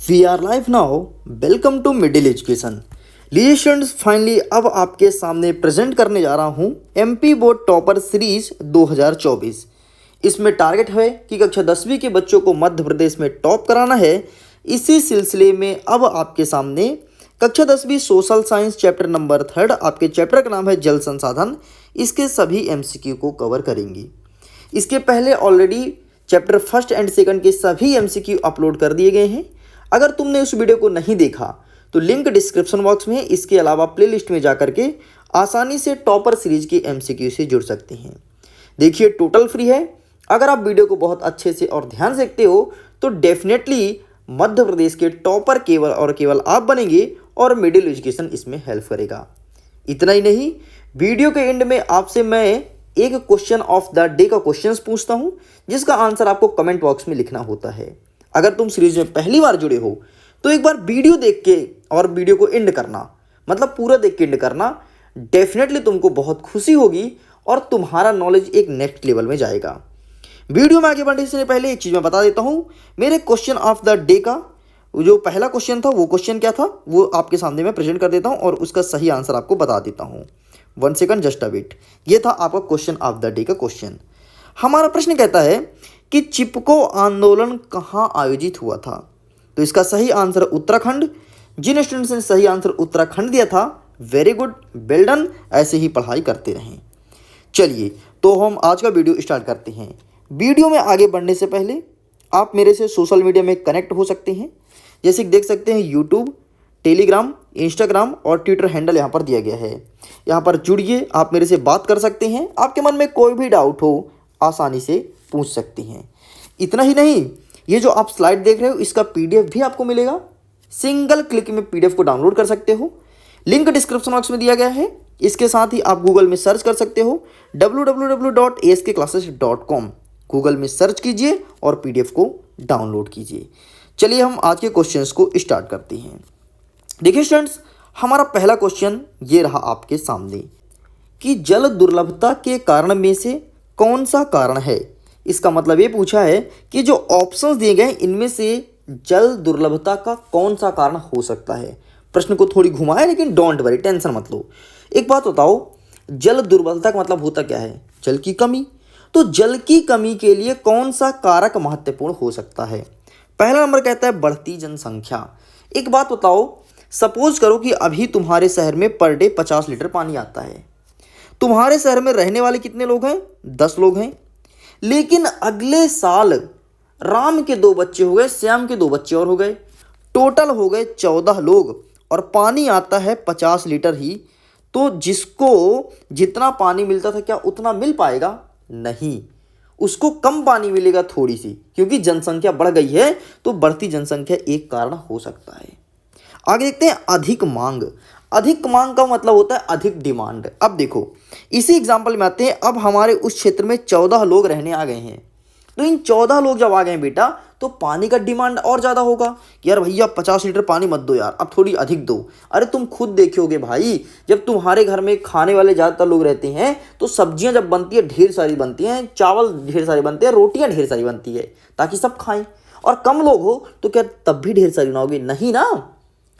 We are live now. Welcome to middle education. लीजिए students, finally अब आपके सामने प्रेजेंट करने जा रहा हूं एमपी बोर्ड टॉपर सीरीज 2024। इसमें टारगेट है कि कक्षा 10वीं के बच्चों को मध्य प्रदेश में टॉप कराना है। इसी सिलसिले में अब आपके सामने कक्षा 10वीं सोशल साइंस चैप्टर नंबर 3, आपके चैप्टर का नाम है जल संसाधन, इसके सभी एमसीक्यू को कवर करेंगे। इसके पहले already chapter first and second के सभी एमसीक्यू अपलोड कर दिए गए हैं। अगर तुमने उस वीडियो को नहीं देखा तो लिंक डिस्क्रिप्शन बॉक्स में है। इसके अलावा प्लेलिस्ट में जाकर के आसानी से टॉपर सीरीज के एमसीक्यू से जुड़ सकते हैं। देखिए, टोटल फ्री है। अगर आप वीडियो को बहुत अच्छे से और ध्यान से देखते हो तो डेफिनेटली मध्य प्रदेश के टॉपर केवल और केवल आप बनेंगे और मिडिल एजुकेशन इसमें हेल्प करेगा। इतना ही नहीं, वीडियो के एंड में आपसे मैं एक क्वेश्चन ऑफ द डे का क्वेश्चंस पूछता हूं, जिसका आंसर आपको कमेंट बॉक्स में लिखना होता है। अगर तुम सीरीज में पहली बार जुड़े हो तो एक बार वीडियो देख के और वीडियो को एंड करना, मतलब पूरा देख के एंड करना। डेफिनेटली तुमको बहुत खुशी होगी और तुम्हारा नॉलेज एक नेक्स्ट लेवल में जाएगा। वीडियो में आगे बढ़ने से पहले एक चीज़ मैं बता देता हूँ। मेरे क्वेश्चन ऑफ द डे का जो पहला क्वेश्चन था, वो क्वेश्चन क्या था वो आपके सामने मैं प्रेजेंट कर देता हूँ और उसका सही आंसर आपको बता देता हूँ। 1 सेकंड, जस्ट अ वेट। ये था आपका क्वेश्चन ऑफ द डे का क्वेश्चन। हमारा प्रश्न कहता है कि चिपको आंदोलन कहाँ आयोजित हुआ था? तो इसका सही आंसर उत्तराखंड। जिन स्टूडेंट्स ने सही आंसर उत्तराखंड दिया था, वेरी गुड, वेल डन। ऐसे ही पढ़ाई करते रहें। चलिए, तो हम आज का वीडियो स्टार्ट करते हैं। वीडियो में आगे बढ़ने से पहले आप मेरे से सोशल मीडिया में कनेक्ट हो सकते हैं। जैसे कि देख सकते हैं, यूट्यूब, टेलीग्राम, इंस्टाग्राम और ट्विटर हैंडल यहाँ पर दिया गया है। यहाँ पर जुड़िए, आप मेरे से बात कर सकते हैं। आपके मन में कोई भी डाउट हो आसानी से पूछ सकती हैं। इतना ही नहीं, ये जो आप स्लाइड देख रहे हो इसका पीडीएफ भी आपको मिलेगा। सिंगल क्लिक में पीडीएफ को डाउनलोड कर सकते हो। लिंक डिस्क्रिप्शन बॉक्स में दिया गया है। इसके साथ ही आप गूगल में सर्च कर सकते हो www.askclasses.com। गूगल में सर्च कीजिए और पीडीएफ को डाउनलोड कीजिए। चलिए हम आज के क्वेश्चंस को स्टार्ट करते हैं। देखिए स्टूडेंट्स, हमारा पहला क्वेश्चन ये रहा आपके सामने कि जल दुर्लभता के कारण में से कौन सा कारण है। इसका मतलब ये पूछा है कि जो ऑप्शंस दिए गए इनमें से जल दुर्लभता का कौन सा कारण हो सकता है। प्रश्न को थोड़ी घुमाया, लेकिन डोंट वरी, टेंशन मत लो। एक बात बताओ, जल दुर्बलता का मतलब होता क्या है? जल की कमी। तो जल की कमी के लिए कौन सा कारक महत्वपूर्ण हो सकता है? पहला नंबर कहता है बढ़ती जनसंख्या। एक बात बताओ, सपोज करो कि अभी तुम्हारे शहर में पर डे 50 लीटर पानी आता है। तुम्हारे शहर में रहने वाले कितने लोग हैं? 10 लोग हैं। लेकिन अगले साल राम के 2 बच्चे हो गए, श्याम के 2 बच्चे और हो गए, टोटल हो गए 14 लोग और पानी आता है 50 लीटर ही। तो जिसको जितना पानी मिलता था क्या उतना मिल पाएगा? नहीं, उसको कम पानी मिलेगा थोड़ी सी, क्योंकि जनसंख्या बढ़ गई है। तो बढ़ती जनसंख्या एक कारण हो सकता है। आगे देखते हैं, अधिक मांग। अधिक मांग का मतलब होता है अधिक डिमांड। अब देखो, इसी एग्जाम्पल में आते हैं। अब हमारे उस क्षेत्र में 14 लोग रहने आ गए हैं। तो इन 14 लोग जब आ गए हैं बेटा, तो पानी का डिमांड और ज़्यादा होगा कि यार भैया 50 लीटर पानी मत दो यार, अब थोड़ी अधिक दो। अरे तुम खुद देखोगे भाई, जब तुम्हारे घर में खाने वाले ज़्यादातर लोग रहते हैं तो सब्जियां जब बनती है ढेर सारी बनती हैं, चावल ढेर सारे बनते हैं, रोटियां ढेर सारी बनती है ताकि सब खाएं। और कम लोग हो तो क्या तब भी ढेर सारी बनाओगे? नहीं ना।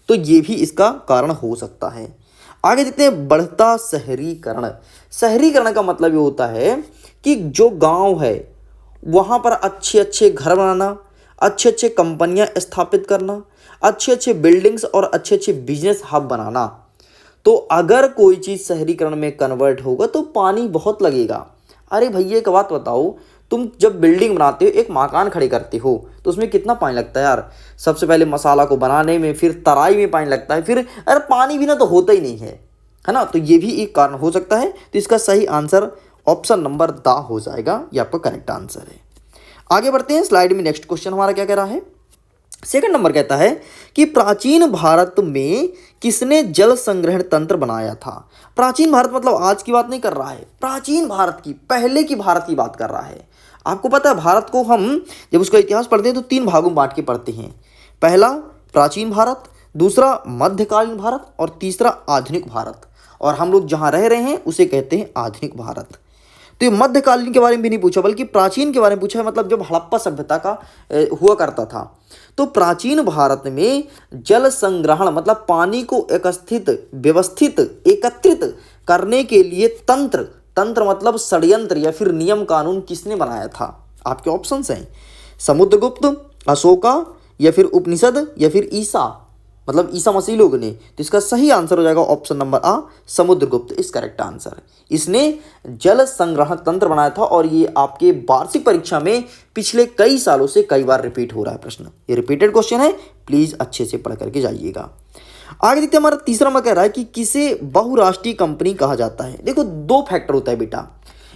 तो ये भी इसका कारण हो सकता है। आगे देखते हैं, बढ़ता शहरीकरण। शहरीकरण का मतलब ये होता है कि जो गांव है वहां पर अच्छे अच्छे घर बनाना, अच्छे अच्छे कंपनियां स्थापित करना, अच्छे अच्छे बिल्डिंग्स और अच्छे अच्छे बिजनेस हब बनाना। तो अगर कोई चीज़ शहरीकरण में कन्वर्ट होगा तो पानी बहुत लगेगा। अरे भैया एक बात बताओ, तुम जब बिल्डिंग बनाते हो, एक मकान खड़े करते हो, तो उसमें कितना पानी लगता है यार? सबसे पहले मसाला को बनाने में, फिर तराई में पानी लगता है, फिर अरे पानी बिना तो होता ही नहीं है ना। तो ये भी एक कारण हो सकता है। तो इसका सही आंसर ऑप्शन नंबर द हो जाएगा। ये आपका करेक्ट आंसर है। आगे बढ़ते हैं, स्लाइड में नेक्स्ट क्वेश्चन हमारा क्या कह रहा है। सेकंड नंबर कहता है कि प्राचीन भारत में किसने जल संग्रहण तंत्र बनाया था? प्राचीन भारत मतलब आज की बात नहीं कर रहा है, प्राचीन भारत की, पहले की भारत की बात कर रहा है। आपको पता है भारत को हम जब उसका इतिहास पढ़ते हैं तो 3 भागों में बांट के पढ़ते हैं। पहला प्राचीन भारत, दूसरा मध्यकालीन भारत और तीसरा आधुनिक भारत। और हम लोग जहाँ रह रहे हैं उसे कहते हैं आधुनिक भारत। तो ये मध्यकालीन के बारे में भी नहीं पूछा बल्कि प्राचीन के बारे में पूछा है, मतलब जब हड़प्पा सभ्यता का हुआ करता था। तो प्राचीन भारत में जल संग्रहण मतलब पानी को व्यवस्थित एकत्रित करने के लिए तंत्र मतलब षड्यंत्र या फिर नियम कानून किसने बनाया था? आपके ऑप्शंस हैं समुद्रगुप्त, अशोका, या फिर उपनिषद, या फिर ईसा मतलब ईसा मसीह लोग ने। तो इसका सही आंसर हो जाएगा ऑप्शन नंबर आ, समुद्रगुप्त इस करेक्ट आंसर। इसने जल संग्रहण तंत्र बनाया था और ये आपके वार्षिक परीक्षा में पिछले कई सालों से कई बार रिपीट हो रहा है प्रश्न। ये रिपीटेड क्वेश्चन है, प्लीज अच्छे से पढ़ करके जाइएगा। आगे देखते हैं, हमारा तीसरा नंबर कह रहा है कि किसे बहुराष्ट्रीय कंपनी कहा जाता है। देखो दो फैक्टर होता है बेटा,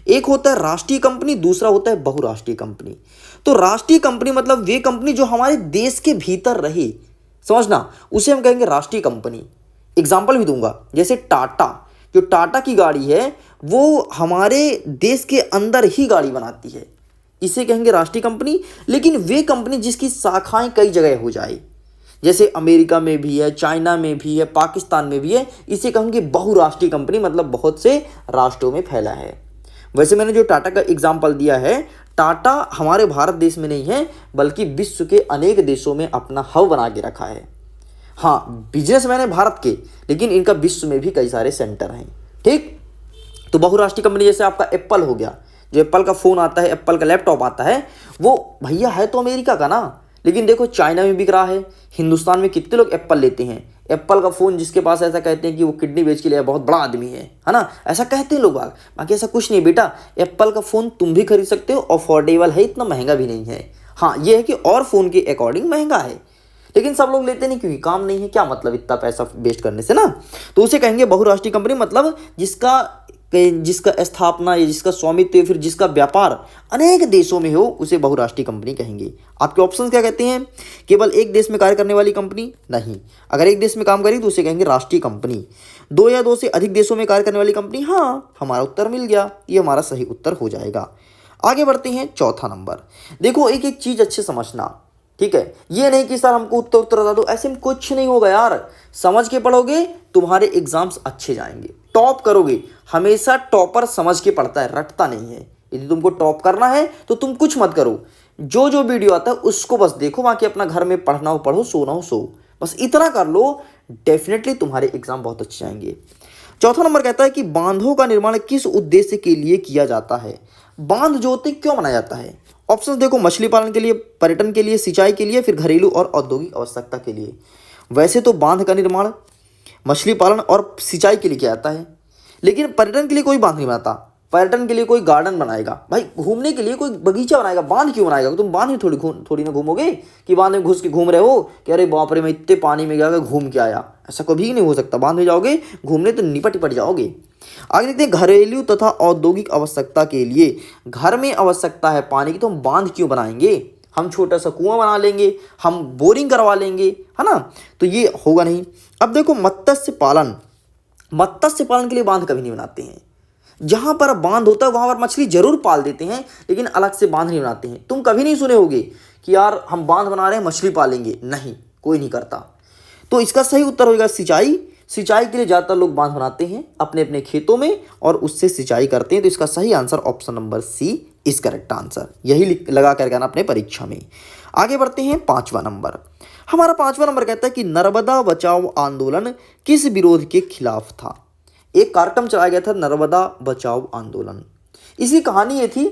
एक होता है राष्ट्रीय कंपनी, दूसरा होता है बहुराष्ट्रीय कंपनी। तो राष्ट्रीय कंपनी मतलब वे कंपनी जो हमारे देश के भीतर रहे, समझना, उसे हम कहेंगे राष्ट्रीय कंपनी। एग्जाम्पल भी दूंगा, जैसे टाटा, जो टाटा की गाड़ी है वो हमारे देश के अंदर ही गाड़ी बनाती है, इसे कहेंगे राष्ट्रीय कंपनी। लेकिन वे कंपनी जिसकी शाखाएं कई जगह हो जाए, जैसे अमेरिका में भी है, चाइना में भी है, पाकिस्तान में भी है, इसे कहेंगे बहुराष्ट्रीय कंपनी, मतलब बहुत से राष्ट्रों में फैला है। वैसे मैंने जो टाटा का एग्जाम्पल दिया है, टाटा हमारे भारत देश में नहीं है बल्कि विश्व के अनेक देशों में अपना हब बना के रखा है। हाँ, बिजनेसमैन है भारत के, लेकिन इनका विश्व में भी कई सारे सेंटर हैं। ठीक, तो बहुराष्ट्रीय कंपनी जैसे आपका एप्पल हो गया, जो एप्पल का फ़ोन आता है, एप्पल का लैपटॉप आता है, वो भैया है तो अमेरिका का ना, लेकिन देखो चाइना में बिक रहा है, हिंदुस्तान में कितने लोग एप्पल लेते हैं। एप्पल का फ़ोन जिसके पास, ऐसा कहते हैं कि वो किडनी बेच के लिया, बहुत बड़ा आदमी है ना, ऐसा कहते हैं लोग। बाकी ऐसा कुछ नहीं बेटा, एप्पल का फ़ोन तुम भी खरीद सकते हो, अफोर्डेबल है, इतना महंगा भी नहीं है। हाँ, ये है कि और फ़ोन के अकॉर्डिंग महंगा है, लेकिन सब लोग लेते नहीं क्योंकि काम नहीं है। क्या मतलब इतना पैसा वेस्ट करने से ना। तो उसे कहेंगे बहुराष्ट्रीय कंपनी, मतलब जिसका स्थापना या जिसका स्वामित्व या फिर जिसका व्यापार अनेक देशों में हो, उसे बहुराष्ट्रीय कंपनी कहेंगे। आपके ऑप्शंस क्या कहते हैं? केवल एक देश में कार्य करने वाली कंपनी? नहीं, अगर एक देश में काम करी तो उसे कहेंगे राष्ट्रीय कंपनी। दो या दो से अधिक देशों में कार्य करने वाली कंपनी? हाँ, हमारा उत्तर मिल गया, ये हमारा सही उत्तर हो जाएगा। आगे बढ़ते हैं, चौथा नंबर। देखो एक एक चीज अच्छे समझना, ठीक है, ये नहीं कि सर हमको उत्तर बता दो, ऐसे में कुछ नहीं होगा यार। समझ के पढ़ोगे तुम्हारे एग्जाम्स अच्छे जाएंगे, टॉप करोगे। हमेशा टॉपर समझ के पढ़ता है, रटता नहीं है। यदि तुमको टॉप करना है तो तुम कुछ मत करो, जो वीडियो आता है उसको बस देखो, बाकी अपना घर में पढ़ना हो पढ़ो, सोना हो सो, बस इतना कर लो, डेफिनेटली तुम्हारे एग्जाम बहुत अच्छे जाएंगे। चौथा नंबर कहता है कि बांधों का निर्माण किस उद्देश्य के लिए किया जाता है? बांध जो होते क्यों बनाया जाता है? ऑप्शन देखो, मछली पालन के लिए, पर्यटन के लिए, सिंचाई के लिए, फिर घरेलू और औद्योगिक आवश्यकता के लिए। वैसे तो बांध का निर्माण मछली पालन और सिंचाई के लिए किया जाता है, लेकिन पर्यटन के लिए कोई बांध नहीं बनाता। पर्यटन के लिए कोई गार्डन बनाएगा, भाई घूमने के लिए कोई बगीचा बनाएगा, बांध क्यों बनाएगा? तुम बांध में थोड़ी ना घूमोगे कि बांध में घुस के घूम रहे हो कि अरे बाप रे मैं इतने पानी में गया घूम के आया, ऐसा कभी नहीं हो सकता। बांध में जाओगे घूमने तो निपट जाओगे। आगे देखते हैं, घरेलू तथा औद्योगिक आवश्यकता के लिए, घर में आवश्यकता है पानी की तो हम बांध क्यों बनाएंगे? हम छोटा सा कुआं बना लेंगे, हम बोरिंग करवा लेंगे, है ना, तो ये होगा नहीं। अब देखो मत्स्य पालन के लिए बांध कभी नहीं बनाते हैं। जहां पर बांध होता है वहां पर मछली जरूर पाल देते हैं, लेकिन अलग से बांध नहीं बनाते हैं। तुम कभी नहीं सुने होगे कि यार हम बांध बना रहे हैं मछली पालेंगे, नहीं, कोई नहीं करता। तो इसका सही उत्तर होगा सिंचाई। सिंचाई के लिए ज़्यादातर लोग बांध बनाते हैं अपने अपने खेतों में और उससे सिंचाई करते हैं। तो इसका सही answer option number C is correct answer, यही लगा कर आना अपने परीक्षा में। आगे बढ़ते हैं, पांचवा नंबर। हमारा पांचवा नंबर कहता है कि नर्मदा बचाओ आंदोलन किस विरोध के खिलाफ था? एक कार्यक्रम चलाया गया था, नर्मदा बचाओ आंदोलन। इसकी कहानी ये थी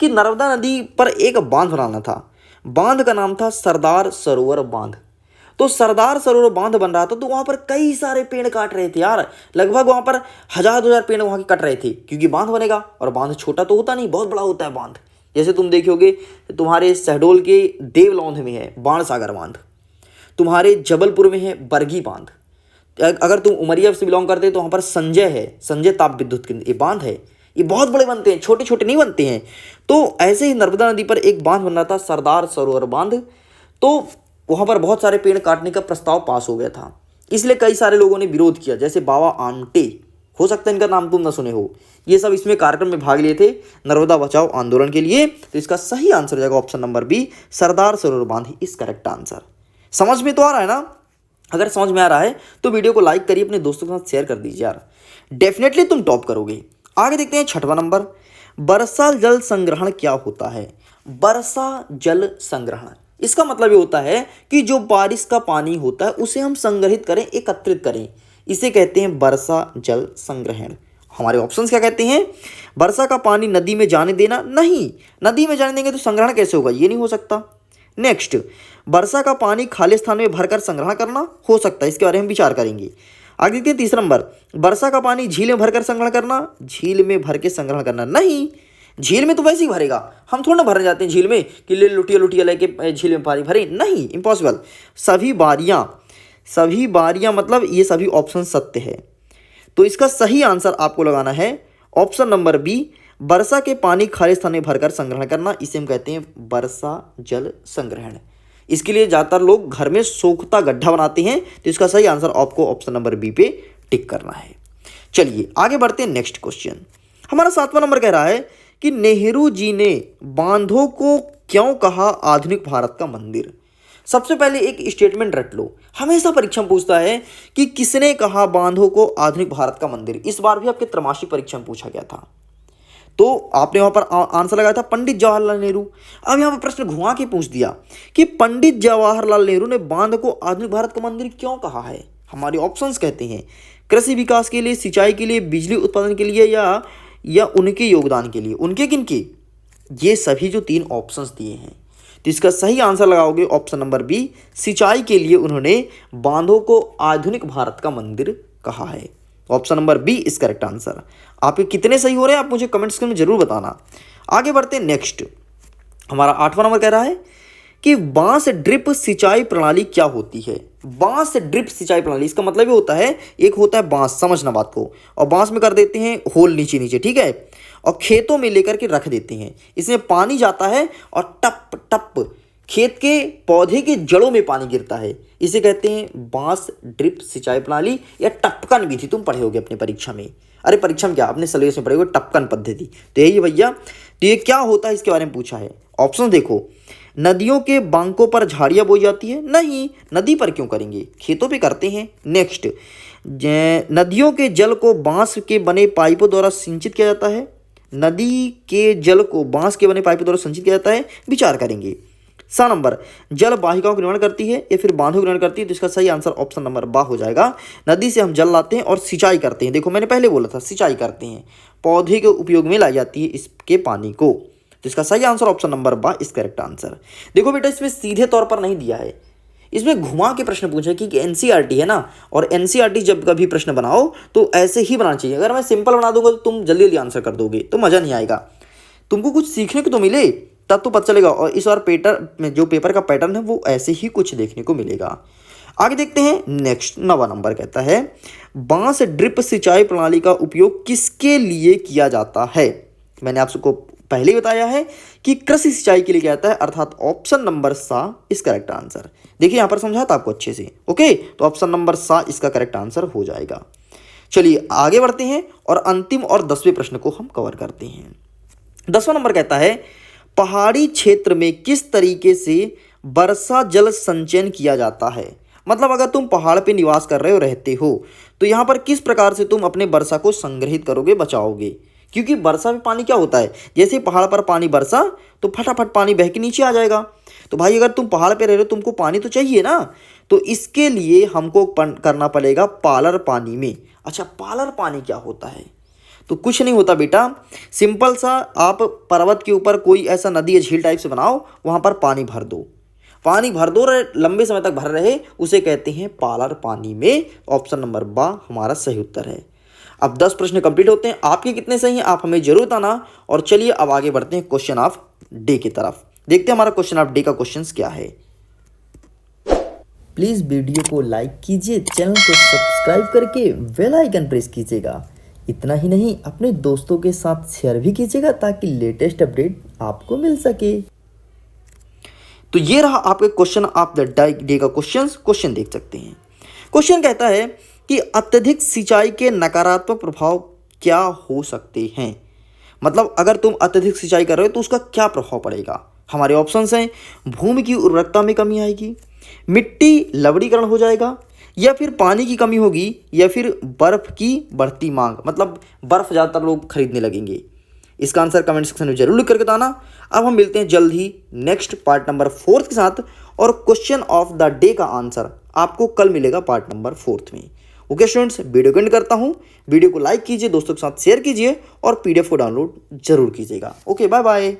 कि नर्मदा नदी पर एक बांध बनाना था। बांध का नाम था सरदार सरोवर बांध। तो सरदार सरोवर बांध बन रहा था, तो वहां पर कई सारे पेड़ काट रहे थे यार, लगभग वहां पर 1000-2000 पेड़ वहां के कट रहे थे, क्योंकि बांध बनेगा और बांध छोटा तो होता नहीं, बहुत बड़ा होता है बांध। जैसे तुम देखोगे तुम्हारे शहडोल के देवलौंध में है बाणसागर बांध, तुम्हारे जबलपुर में है बरगी बांध, अगर तुम उमरिया से बिलोंग करते हैं तो वहाँ पर संजय ताप विद्युत केंद्र, ये बांध है। ये बहुत बड़े बनते हैं, छोटे छोटे नहीं बनते हैं। तो ऐसे ही नर्मदा नदी पर एक बांध बन रहा था, सरदार सरोवर बांध। तो वहाँ पर बहुत सारे पेड़ काटने का प्रस्ताव पास हो गया था, इसलिए कई सारे लोगों ने विरोध किया, जैसे बाबा आमटे, हो सकता है इनका नाम तुम ना सुने हो, ये सब इसमें कार्यक्रम में भाग लिए थे नर्मदा बचाओ आंदोलन के लिए। तो इसका सही आंसर हो जाएगा option number B, Sardar Sarovar बांध इज करेक्ट आंसर। समझ में तो आ रहा है ना? अगर समझ में आ रहा है तो वीडियो को लाइक करिए, अपने दोस्तों के साथ शेयर कर दीजिए यार, डेफिनेटली तुम टॉप करोगे। आगे देखते हैं, छठवां नंबर। वर्षा जल संग्रहण क्या होता है? वर्षा जल संग्रहण, इसका मतलब ये होता है कि जो बारिश का पानी होता है उसे हम संग्रहित करें, एकत्रित करें, इसे कहते हैं वर्षा जल संग्रहण। हमारे ऑप्शंस क्या कहते हैं? वर्षा का पानी नदी में जाने देना, नहीं, नदी में जाने देंगे तो संग्रहण कैसे होगा, ये नहीं हो सकता। नेक्स्ट, वर्षा का पानी खाली स्थान में भरकर संग्रहण करना, हो सकता है, इसके बारे में विचार करेंगे। आगे देखते हैं तीसरा नंबर, वर्षा का पानी झील में भरकर संग्रहण करना, झील में भर के संग्रहण करना, नहीं, झील में तो वैसे ही भरेगा, हम थोड़ा ना भरने जाते हैं झील में कि ले लुटिया लुटिया लेके झील में पानी भरे, नहीं, इम्पॉसिबल। सभी बारियां मतलब ये सभी ऑप्शन सत्य है, तो इसका सही आंसर आपको लगाना है ऑप्शन नंबर बी, वर्षा के पानी खाली स्थान में भरकर संग्रहण करना, इसे हम कहते हैं वर्षा जल संग्रहण। इसके लिए ज़्यादातर लोग घर में सोखता गड्ढा बनाते हैं, तो इसका सही आंसर आपको ऑप्शन नंबर बी पे टिक करना है। चलिए आगे बढ़ते हैं नेक्स्ट क्वेश्चन। हमारा 7वां नंबर कह रहा है कि नेहरू जी ने बांधों को क्यों कहा आधुनिक भारत का मंदिर? सबसे पहले एक स्टेटमेंट रट लो, हमेशा परीक्षा में पूछता है कि किसने कहा बांधों को आधुनिक भारत का मंदिर। इस बार भी आपके त्रैमासिक परीक्षा में पूछा गया था, तो आपने वहां पर आंसर लगाया था पंडित जवाहरलाल नेहरू। अब यहां पर प्रश्न घुमा के पूछ दिया कि पंडित जवाहरलाल नेहरू ने बांध को आधुनिक भारत का मंदिर क्यों कहा है? हमारे ऑप्शंस कहते हैं कृषि विकास के लिए, सिंचाई के लिए, बिजली उत्पादन के लिए, या उनके योगदान के लिए। उनके किनके? ये सभी जो 3 ऑप्शंस दिए हैं, तो इसका सही आंसर लगाओगे ऑप्शन नंबर बी, सिंचाई के लिए उन्होंने बांधों को आधुनिक भारत का मंदिर कहा है। Option number B is correct answer. आपके कितने सही हो रहे हैं आप मुझे कमेंट्स में जरूर बताना। आगे बढ़ते हैं नेक्स्ट। हमारा 8वां नंबर कह रहा है कि बांस ड्रिप सिंचाई प्रणाली क्या होती है? बांस ड्रिप सिंचाई प्रणाली, इसका मतलब ये होता है, एक होता है बांस, समझना बात को, और बांस में कर देते हैं होल नीचे नीचे, ठीक है, और खेतों में लेकर के रख देते हैं, इसमें पानी जाता है और टप टप खेत के पौधे के जड़ों में पानी गिरता है, इसे कहते हैं बांस ड्रिप सिंचाई प्रणाली या टपकन विधि। तुम पढ़े होगे अपनी परीक्षा में, अरे परीक्षा में क्या, अपने सिलेबस में पढ़े होगे टपकन पद्धति, तो यही है भैया। तो ये क्या होता है इसके बारे में पूछा है। ऑप्शन देखो, नदियों के बांकों पर झाड़ियां बोई जाती है, नहीं, नदी पर क्यों करेंगे, खेतों पे करते हैं। नेक्स्ट, नदियों के जल को बांस के बने पाइपों द्वारा सिंचित किया जाता है, नदी के जल को बांस के बने पाइपों द्वारा सिंचित किया जाता है, विचार करेंगे। 7 नंबर, जल वाहिकाओं का निर्माण करती है या फिर बांधों का निर्माण करती है, तो इसका सही आंसर ऑप्शन नंबर बा हो जाएगा। नदी से हम जल लाते हैं और सिंचाई करते हैं, देखो मैंने पहले बोला था सिंचाई करते हैं, पौधे के उपयोग में लाई जाती है इसके पानी को, तो इसका सही आंसर ऑप्शन नंबर बा इस करेक्ट आंसर। देखो बेटा इसमें सीधे तौर पर नहीं दिया है, इसमें घुमा के प्रश्न पूछा है कि एनसीईआरटी है ना, और एनसीईआरटी जब कभी प्रश्न बनाओ तो ऐसे ही बनाना चाहिए। अगर मैं सिंपल बना दूंगा तो तुम जल्दी जल्दी आंसर कर दोगे, तो मजा नहीं आएगा, तुमको कुछ सीखने को तो मिले तब तो पता चलेगा। और इस बार पैटर्न जो पेपर का पैटर्न है वो ऐसे ही कुछ देखने को मिलेगा। आगे देखते हैं नेक्स्ट। 9वां नंबर कहता है बांस ड्रिप सिंचाई प्रणाली का उपयोग किसके लिए किया जाता है? मैंने आपको पहले ही बताया है कि कृषि सिंचाई के लिए किया जाता है, अर्थात ऑप्शन नंबर सा इस करेक्ट आंसर। देखिए यहां पर समझा था आपको अच्छे से, ओके, तो ऑप्शन नंबर सा इसका करेक्ट आंसर हो जाएगा। चलिए आगे बढ़ते हैं और अंतिम और 10वें प्रश्न को हम कवर करते हैं। 10वां नंबर कहता है पहाड़ी क्षेत्र में किस तरीके से वर्षा जल संचयन किया जाता है? मतलब अगर तुम पहाड़ पे निवास कर रहे हो, रहते हो, तो यहाँ पर किस प्रकार से तुम अपने वर्षा को संग्रहित करोगे, बचाओगे? क्योंकि वर्षा में पानी क्या होता है, जैसे पहाड़ पर पानी बरसा तो फटाफट पानी बह के नीचे आ जाएगा। तो भाई अगर तुम पहाड़ पे रह रहे हो तुमको पानी तो चाहिए ना, तो इसके लिए हमको करना पड़ेगा पालर पानी में। अच्छा, पालर पानी क्या होता है? तो कुछ नहीं होता बेटा, सिंपल सा, आप पर्वत के ऊपर कोई ऐसा नदी या झील टाइप से बनाओ, वहाँ पर पानी भर दो, लंबे समय तक भर रहे, उसे कहते हैं पालर पानी में। ऑप्शन नंबर बा हमारा सही उत्तर है। अब 10 प्रश्न कंप्लीट होते हैं, आपके कितने सही हैं आप हमें जरूर बताना। और चलिए अब आगे बढ़ते हैं क्वेश्चन ऑफ डे की तरफ। देखते हैं हमारा क्वेश्चन ऑफ डे का क्वेश्चन क्या है। प्लीज़ वीडियो को लाइक कीजिए, चैनल को सब्सक्राइब करके बेल आइकन प्रेस कीजिएगा। इतना ही नहीं, अपने दोस्तों के साथ शेयर भी कीजिएगा ताकि लेटेस्ट अपडेट आपको मिल सके। तो ये रहा आपके क्वेश्चन ऑफ द डे का क्वेश्चन देख सकते हैं। क्वेश्चन कहता है कि अत्यधिक सिंचाई के नकारात्मक प्रभाव क्या हो सकते हैं? मतलब अगर तुम अत्यधिक सिंचाई कर रहे हो तो उसका क्या प्रभाव पड़ेगा? हमारे ऑप्शंस हैं, भूमि की उर्वरकता में कमी आएगी, मिट्टी लवणीकरण हो जाएगा, या फिर पानी की कमी होगी, या फिर बर्फ की बढ़ती मांग, मतलब बर्फ ज़्यादातर लोग खरीदने लगेंगे, इसका आंसर कमेंट सेक्शन में जरूर लिख करके बताना। अब हम मिलते हैं जल्द ही नेक्स्ट पार्ट नंबर 4 के साथ, और क्वेश्चन ऑफ द डे का आंसर आपको कल मिलेगा पार्ट नंबर 4 में। ओके स्टूडेंट्स, वीडियो को एंड करता हूँ। वीडियो को लाइक कीजिए, दोस्तों के साथ शेयर कीजिए और PDF को डाउनलोड जरूर कीजिएगा। Okay, bye bye.